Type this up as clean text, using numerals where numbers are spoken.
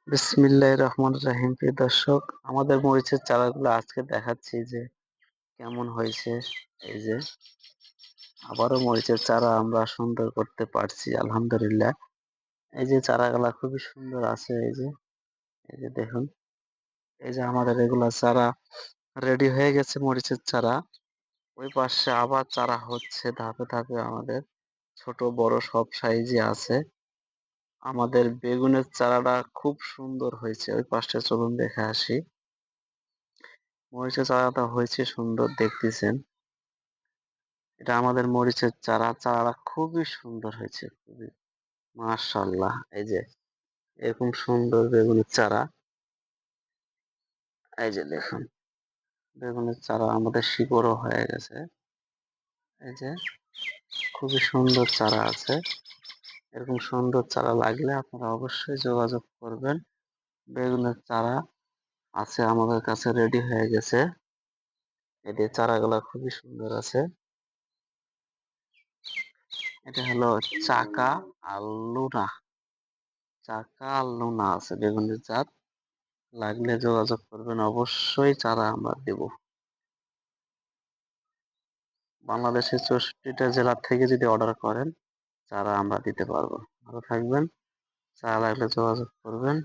বিসমিল্লাহির রহমানির রহিম। প্রিয় দর্শক, আমাদের মরিচের চারাগুলো আজকে দেখাচ্ছি যে কেমন হয়েছে। এই যে আবারও মরিচের চারা আমরা সুন্দর করতে পারছি আলহামদুলিল্লাহ। এই যে চারাগুলা খুবই সুন্দর আছে। এই যে দেখুন, এই যে আমাদের এগুলা চারা রেডি হয়ে গেছে মরিচের চারা। ওই পাশে আবার চারা হচ্ছে ধাপে ধাপে। আমাদের ছোট বড় সব সাইজে আছে। আমাদের বেগুনের চারাটা খুব সুন্দর হয়েছে। ওই পাশে চলুন দেখে আসি। মরিচের চারাটা হয়েছে সুন্দর, দেখতেছেন। এটা আমাদের মরিচের চারা। চারাটা খুবই সুন্দর হয়েছে, খুবই মাশাআল্লাহ। এই যে এরকম সুন্দর বেগুনের চারা। এই যে দেখুন, বেগুনের চারা আমাদের শিকড়ও হয়ে গেছে। এই যে খুবই সুন্দর চারা আছে। এরকম সুন্দর চারা লাগলে আপনারা অবশ্যই যোগাযোগ করবেন। বেগুনের চারা আছে আমাদের কাছে, রেডি হয়ে গেছে। এদের চারাগুলা খুবই সুন্দর আছে। এটা হলো চাকা আর লুনা। চাকা আর লুনা আছে বেগুনের জাত। লাগলে যোগাযোগ করবেন, অবশ্যই চারা আমরা দেব। বাংলাদেশের 64টা জেলা থেকে যদি অর্ডার করেন, চারা আমরা দিতে পারবো। ভালো থাকবেন। চারা লাগলে যোগাযোগ করবেন।